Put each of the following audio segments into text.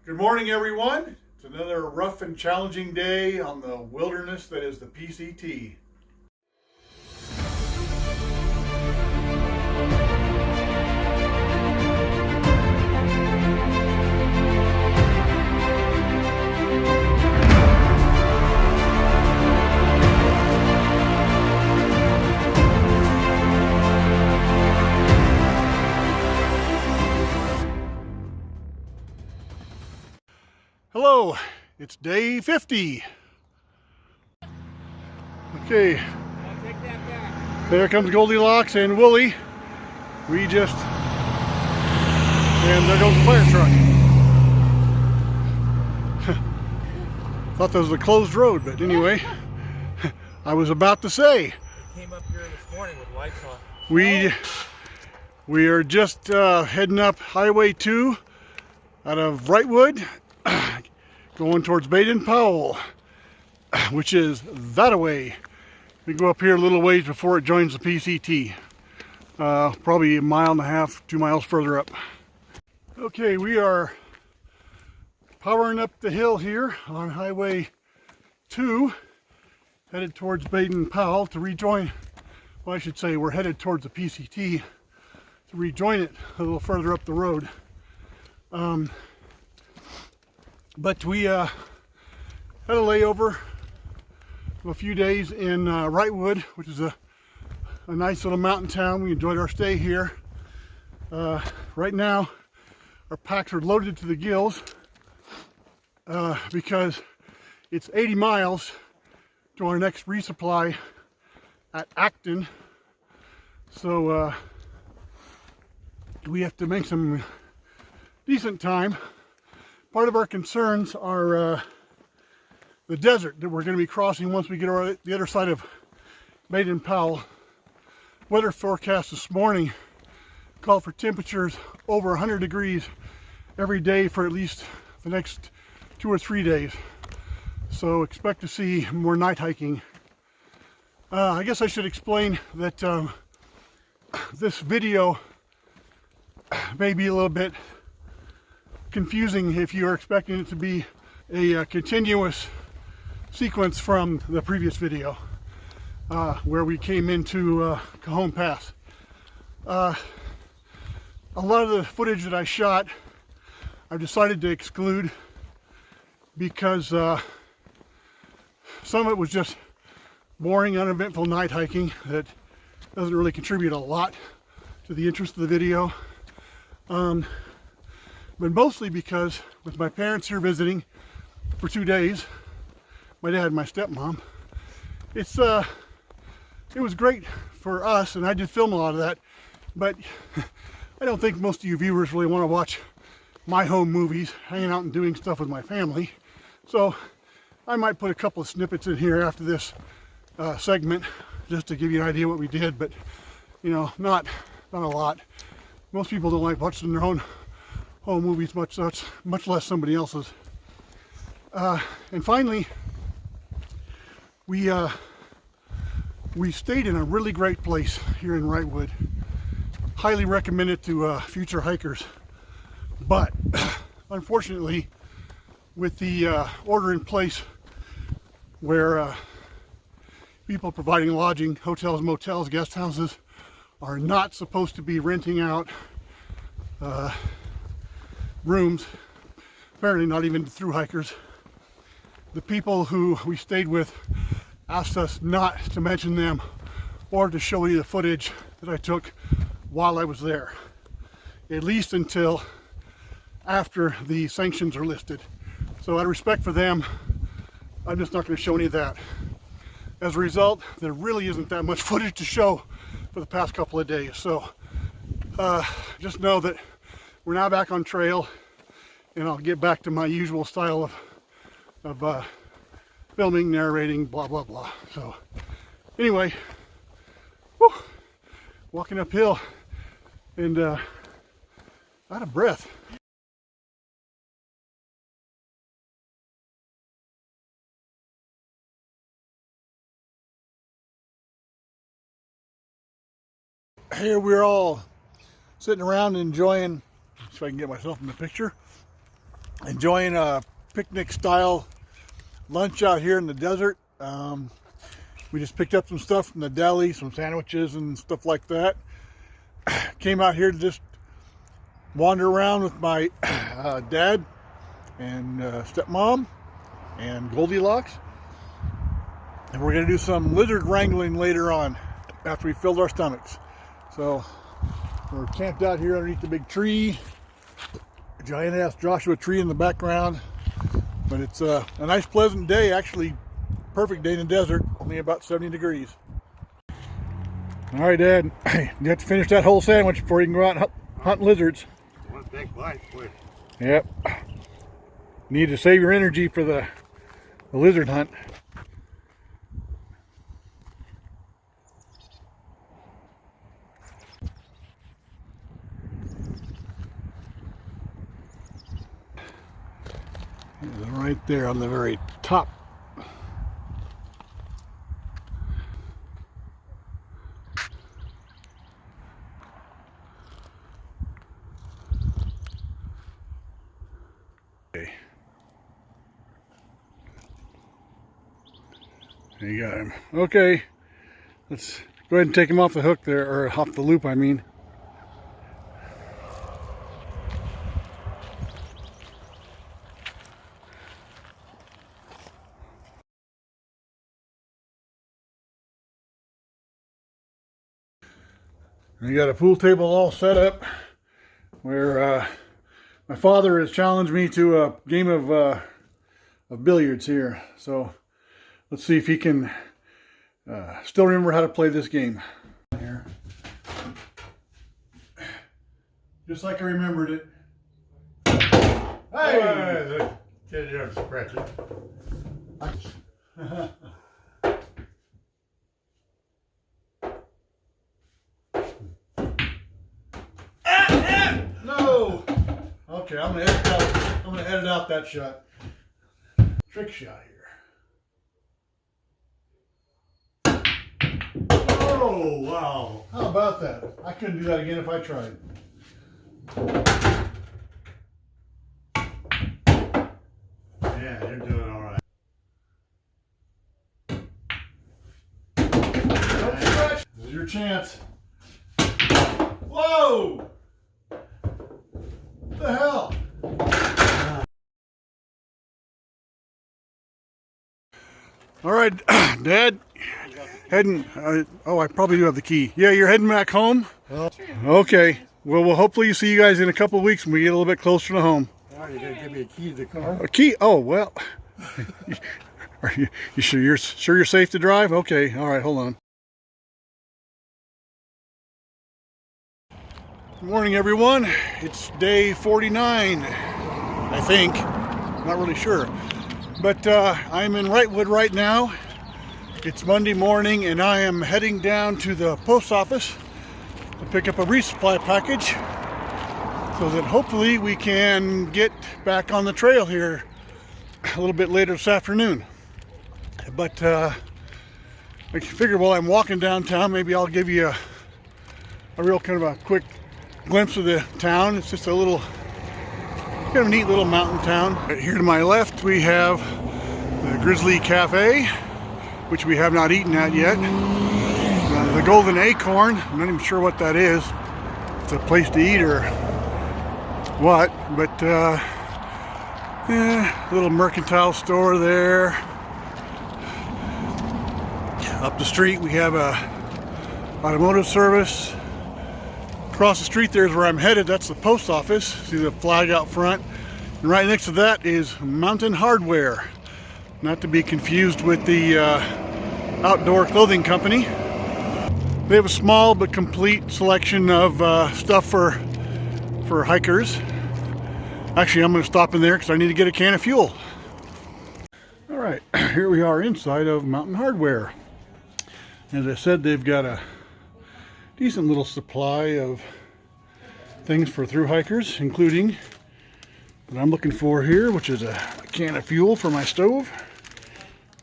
Good morning, everyone. It's another rough and challenging day on the wilderness that is the PCT. Hello, it's day 50. Okay, I'll take that back. there comes Goldilocks and Wooly. And there goes the fire truck. Thought that was a closed road, but anyway, I was about to say. We came up here this morning with lights on. We are just heading up Highway 2 out of Wrightwood, going towards Baden-Powell, which is that way. We go up here a little ways before it joins the PCT. Probably a mile and a half, 2 miles further up. Okay, we are powering up the hill here on Highway 2, headed towards Baden-Powell to rejoin, well, I should say we're headed towards the PCT to rejoin it a little further up the road. But we had a layover of a few days in Wrightwood, which is a nice little mountain town. We enjoyed our stay here. Right now, our packs are loaded to the gills because it's 80 miles to our next resupply at Acton. So we have to make some decent time. Part of our concerns are the desert that we're going to be crossing once we get over the other side of Baden-Powell. Weather forecast this morning called for temperatures over 100 degrees every day for at least the next 2 or 3 days. So expect to see more night hiking. I guess I should explain that this video may be a little bit confusing if you are expecting it to be a continuous sequence from the previous video where we came into Cajon Pass. A lot of the footage that I shot I've decided to exclude because some of it was just boring, uneventful night hiking that doesn't really contribute a lot to the interest of the video. But mostly because with my parents here visiting for 2 days, my dad and my stepmom, it was great for us, and I did film a lot of that, but I don't think most of you viewers really want to watch my home movies, hanging out and doing stuff with my family. So I might put a couple of snippets in here after this segment just to give you an idea what we did, but you know, not a lot. Most people don't like watching their own home movies much less somebody else's. And finally, we stayed in a really great place here in Wrightwood. Highly recommend it to future hikers. But unfortunately, with the order in place where people providing lodging, hotels, motels, guest houses are not supposed to be renting out rooms, apparently not even to thru hikers. The people who we stayed with asked us not to mention them or to show any of the footage that I took while I was there, at least until after the sanctions are lifted. So out of respect for them, I'm just not going to show any of that. As a result, there really isn't that much footage to show for the past couple of days. So just know that we're now back on trail, and I'll get back to my usual style of filming, narrating, blah, blah, blah. So anyway, whew, walking uphill and out of breath. Here we're all sitting around enjoying, see if I can get myself in the picture, enjoying a picnic style lunch out here in the desert. We just picked up some stuff from the deli, some sandwiches and stuff like that. Came out here to just wander around with my dad and stepmom and Goldilocks. And we're going to do some lizard wrangling later on after we filled our stomachs. So we're camped out here underneath the big tree. A giant ass Joshua tree in the background. But it's a nice pleasant day, actually perfect day in the desert, only about 70 degrees. All right, Dad, you have to finish that whole sandwich before you can go out and hunt lizards. One big bite, boy. Yep. Need to save your energy for the lizard hunt. Right there on the very top. Okay. You got him. Okay. Let's go ahead and take him off the hook there, or off the loop, I mean. We got a pool table all set up where my father has challenged me to a game of billiards here. So let's see if he can still remember how to play this game. Here. Just like I remembered it. Hey! Get it scratch it. No! Okay, I'm gonna edit out that shot. Trick shot here. Oh wow! How about that? I couldn't do that again if I tried. Yeah, you're doing all right. Don't scratch. This is your chance. Whoa! What the hell? All right, Dad. Heading. Oh, I probably do have the key. Yeah, you're heading back home. Okay. Well, we'll hopefully see you guys in a couple of weeks when we get a little bit closer to home. Now you're gonna give me a key to the car. A key? Oh well. Are you sure you're safe to drive? Okay. All right. Hold on. Good morning, everyone. It's day 49, I think. I'm not really sure. But I'm in Wrightwood right now. It's Monday morning, and I am heading down to the post office to pick up a resupply package so that hopefully we can get back on the trail here a little bit later this afternoon. But I figured while I'm walking downtown, maybe I'll give you a real kind of a quick glimpse of the town. It's just a little, kind of neat little mountain town. Right here to my left, we have the Grizzly Cafe, which we have not eaten at yet. The Golden Acorn, I'm not even sure what that is. It's a place to eat or what, but little mercantile store there. Up the street we have a automotive service. Across the street there is where I'm headed. That's the post office. See the flag out front. And right next to that is Mountain Hardware. Not to be confused with the outdoor clothing company. They have a small but complete selection of stuff for hikers. Actually, I'm going to stop in there because I need to get a can of fuel. All right, here we are inside of Mountain Hardware. As I said, they've got a decent little supply of things for thru hikers, including what I'm looking for here, which is a can of fuel for my stove.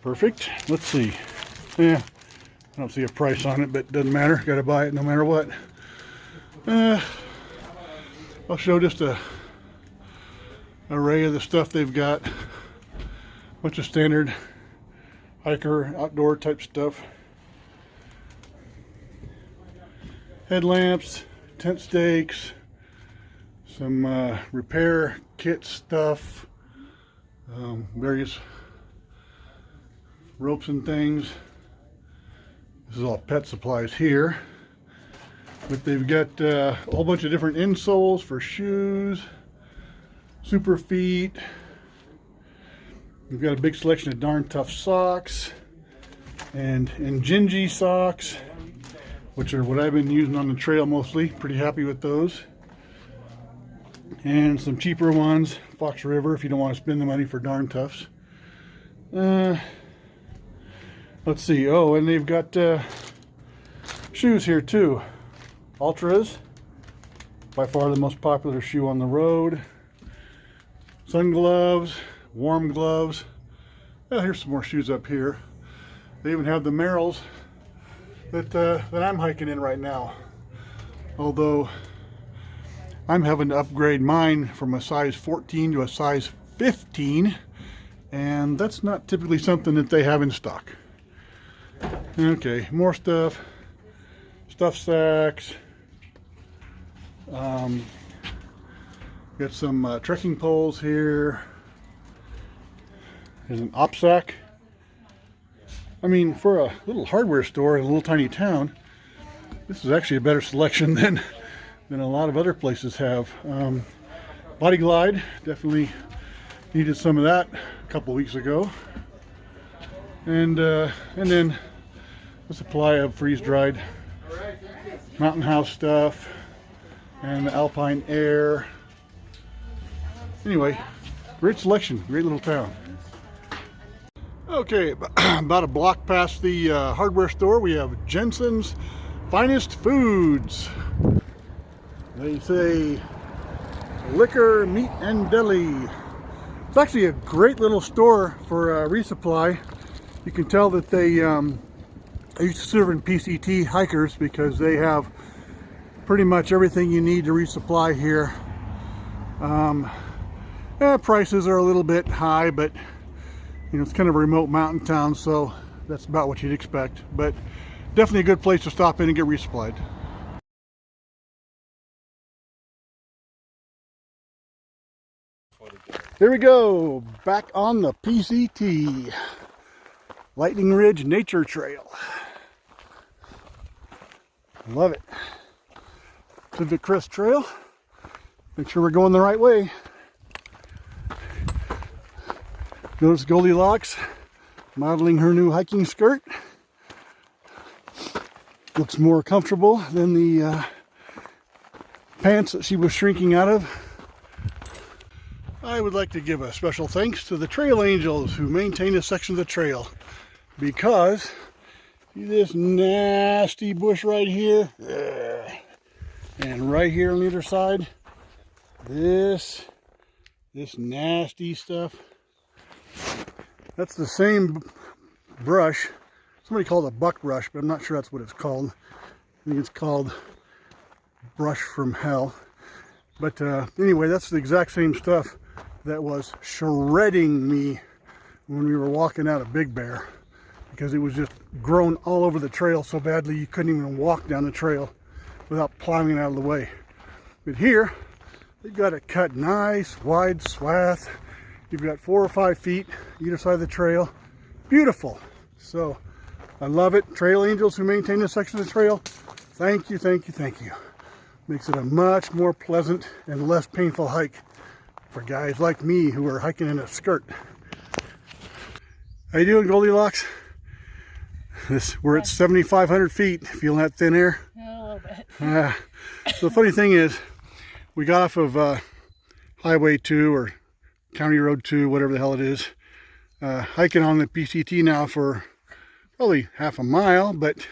Perfect. Let's see. Yeah, I don't see a price on it, but it doesn't matter. Got to buy it no matter what. I'll show just a array of the stuff they've got. Bunch of standard hiker, outdoor type stuff. Headlamps, tent stakes, some repair kit stuff, various ropes and things. This is all pet supplies here. But they've got a whole bunch of different insoles for shoes, super feet. We've got a big selection of darn tough socks and Gingy socks, which are what I've been using on the trail mostly. Pretty happy with those. And some cheaper ones, Fox River, if you don't want to spend the money for darn toughs. Let's see. Oh, and they've got shoes here too. Ultras, by far the most popular shoe on the road. Sun gloves, warm gloves. Well, here's some more shoes up here. They even have the Merrells that I'm hiking in right now. Although I'm having to upgrade mine from a size 14 to a size 15, and that's not typically something that they have in stock. Okay, more stuff. Stuff sacks. Got some trekking poles here. There's an op sack. I mean, for a little hardware store in a little tiny town, this is actually a better selection than a lot of other places have. Body Glide, definitely needed some of that a couple weeks ago. And then a supply of freeze-dried Mountain House stuff and the Alpine Air. Anyway, great selection, great little town. Okay, about a block past the hardware store, we have Jensen's Finest Foods. They say liquor, meat, and deli. It's actually a great little store for resupply. You can tell that they used to serve in PCT hikers because they have pretty much everything you need to resupply here. Prices are a little bit high, but you know, it's kind of a remote mountain town, so that's about what you'd expect. But definitely a good place to stop in and get resupplied. Here we go, back on the PCT Lightning Ridge Nature Trail. Love it. Pacific Crest Trail. Make sure we're going the right way. Notice Goldilocks modeling her new hiking skirt. Looks more comfortable than the pants that she was shrinking out of. I would like to give a special thanks to the trail angels who maintain this section of the trail, because see this nasty bush right here, and right here on the other side, this nasty stuff. That's the same brush. Somebody called it buckbrush, but I'm not sure that's what it's called. I think it's called brush from hell. But anyway, that's the exact same stuff that was shredding me when we were walking out of Big Bear, because it was just grown all over the trail so badly you couldn't even walk down the trail without plowing it out of the way. But here, they've got it cut nice, wide swath. You've got 4 or 5 feet either side of the trail. Beautiful. So I love it. Trail angels who maintain this section of the trail, thank you, thank you, thank you. Makes it a much more pleasant and less painful hike for guys like me who are hiking in a skirt. How you doing, Goldilocks? We're at 7,500 feet. Feeling that thin air? Yeah, a little bit. So the funny thing is, we got off of Highway 2 or County Road 2, whatever the hell it is, hiking on the PCT now for probably half a mile, but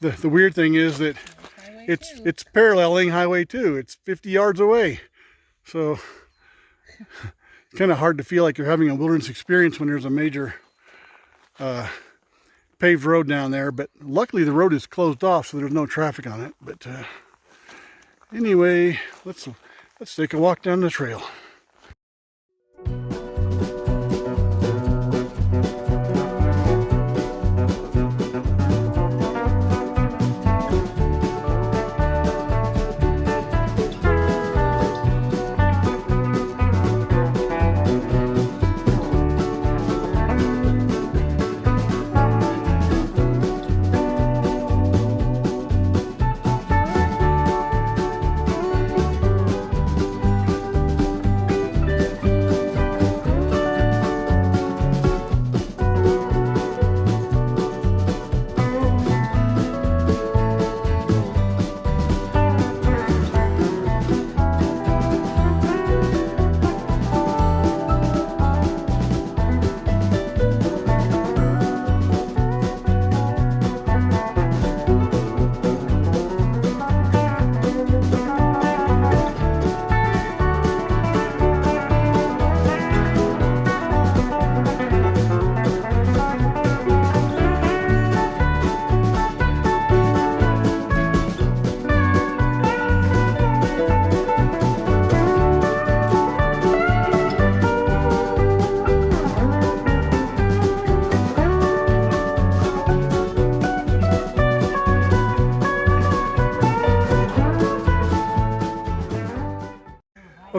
the weird thing is that it's paralleling Highway 2. It's 50 yards away. So it's kind of hard to feel like you're having a wilderness experience when there's a major paved road down there, but luckily the road is closed off, so there's no traffic on it. But anyway, let's take a walk down the trail.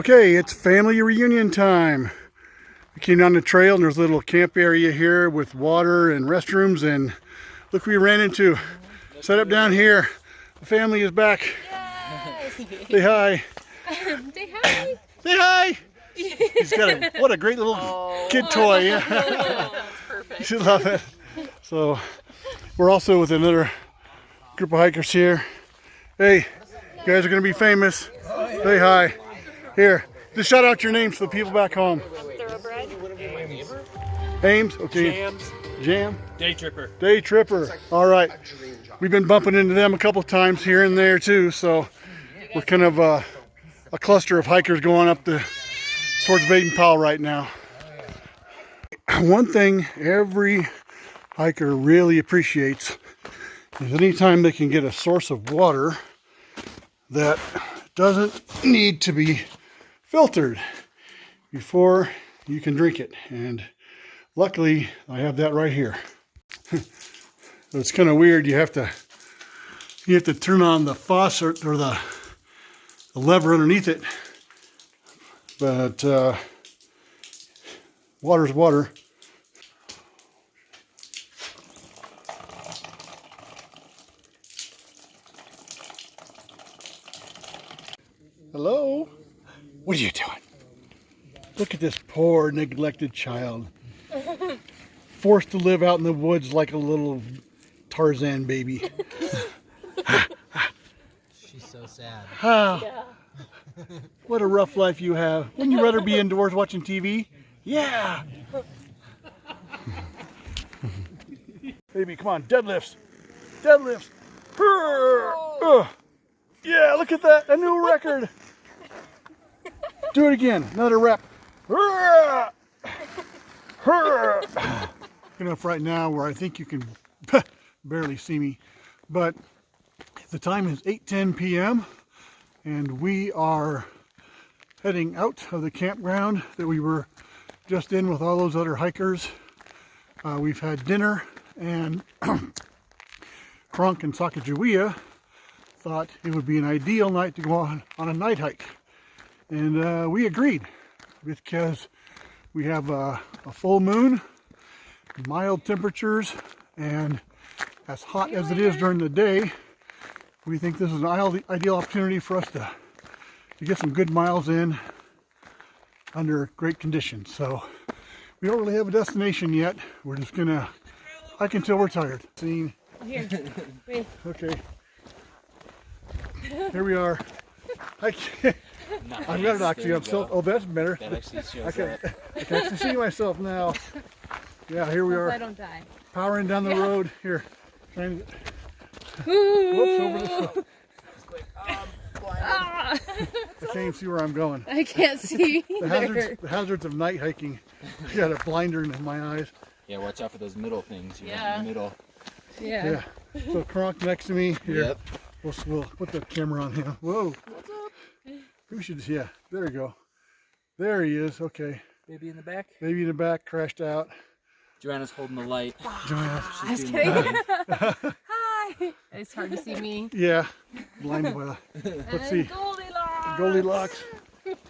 Okay, it's family reunion time. We came down the trail and there's a little camp area here with water and restrooms, and look who we ran into. Set up down here. The family is back. Yay! Say hi. Say hi. Say hi. He's got what a great little kid toy. Yeah. That's perfect. You should love it. So we're also with another group of hikers here. Hey, you guys are going to be famous. Say hi. Here, just shout out your names for the people back home. Thoroughbred. Ames, okay. Jams. Jam. Day tripper. Day Tripper. All right. We've been bumping into them a couple times here and there too, so we're kind of a cluster of hikers going up towards Baden-Powell right now. One thing every hiker really appreciates is anytime they can get a source of water that doesn't need to be filtered before you can drink it, and luckily I have that right here. It's kind of weird. You have to turn on the faucet or the lever underneath it, but water's water. Hello? What are you doing? Look at this poor neglected child. Forced to live out in the woods like a little Tarzan baby. She's so sad. Ah, what a rough life you have. Wouldn't you rather be indoors watching TV? Yeah. Baby, come on, deadlifts. Deadlifts. Yeah, look at that, a new record. Do it again, another rep. Enough right now where I think you can barely see me, but the time is 8:10 p.m. and we are heading out of the campground that we were just in with all those other hikers. We've had dinner, and Cronk and Sacajawea thought it would be an ideal night to go on a night hike, and we agreed because we have a full moon, mild temperatures, and as hot as it is during the day, we think this is an ideal opportunity for us to get some good miles in under great conditions. So we don't really have a destination yet. We're just gonna hike until we're tired. Scene. Here. Wait. Okay. Here we are. I've got it actually. I'm still. Oh, that's better. That actually shows I can actually see myself now. Yeah, here we I are, don't die. powering down the road. Here, trying to. Whoops, over this. Ah, I can't even see where I'm going. I can't see. The hazards of night hiking. I got a blinder in my eyes. Yeah, watch out for those middle things. You're Yeah. in the middle. Yeah. Yeah. So Cronk next to me. Here. Yep. We'll put the camera on him. Whoa. What's up? We should. Yeah. There we go. There he is. Okay. Baby in the back. Baby in the back crashed out. Joanna's holding the light. Joanna. I was She's kidding. doing the Hi. It's hard to see me. Yeah. Blinded by the. Let's see. Goldilocks. Goldilocks.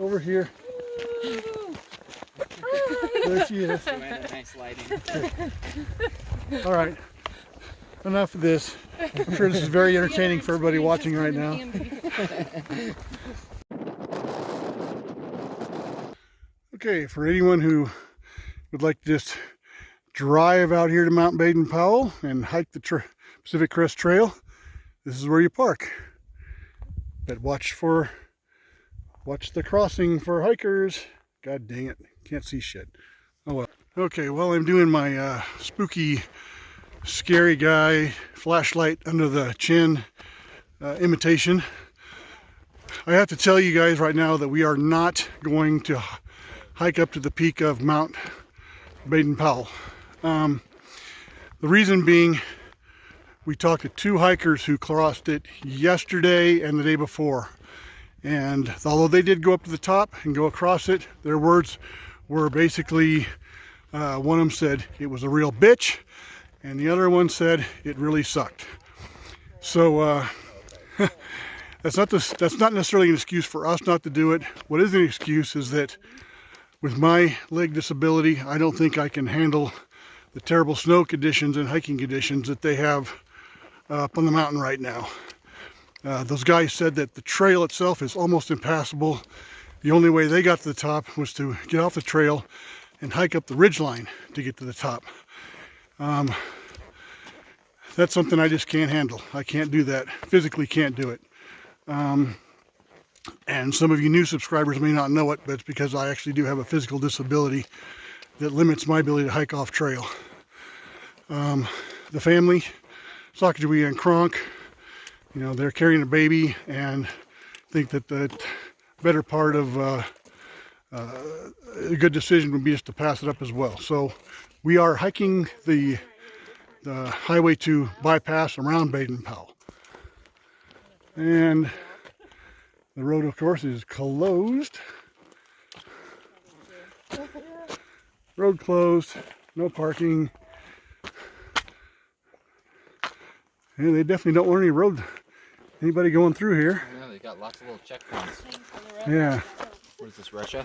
Over here. There she is. Joanna, nice lighting. All right. Enough of this. I'm sure this is very entertaining for everybody watching right now. Okay, for anyone who would like to just drive out here to Mount Baden-Powell and hike the Pacific Crest Trail, this is where you park. But watch the crossing for hikers. God dang it, can't see shit. Oh well. Okay, well, I'm doing my spooky, scary guy flashlight under the chin imitation. I have to tell you guys right now that we are not going to hike up to the peak of Mount Baden-Powell. The reason being, we talked to two hikers who crossed it yesterday and the day before, and although they did go up to the top and go across it, their words were basically, one of them said it was a real bitch, and the other one said it really sucked. So That's not necessarily an excuse for us not to do it. What is an excuse is that with my leg disability, I don't think I can handle the terrible snow conditions and hiking conditions that they have up on the mountain right now. Those guys said that the trail itself is almost impassable. The only way they got to the top was to get off the trail and hike up the ridgeline to get to the top. That's something I just can't handle. I can't do that. Physically can't do it. And some of you new subscribers may not know it, but it's because I actually do have a physical disability that limits my ability to hike off trail. The family, Sacajawea and Cronk, you know, they're carrying a baby and think that the better part of a good decision would be just to pass it up as well. So we are hiking the highway to bypass around Baden-Powell. And the road, of course, is closed. Road closed, no parking. And they definitely don't want anybody going through here. Yeah, they got lots of little checkpoints. Yeah, What is this, Russia?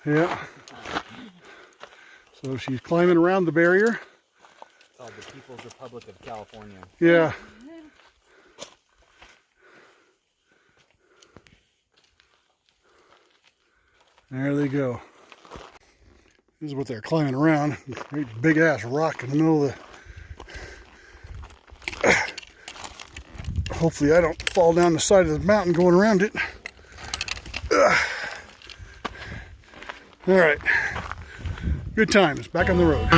yeah. So she's climbing around the barrier. It's called the People's Republic of California. Yeah. There they go. This is what they're climbing around. Great big ass rock in the middle of the... Hopefully I don't fall down the side of the mountain going around it. All right. Good times. Back on the road.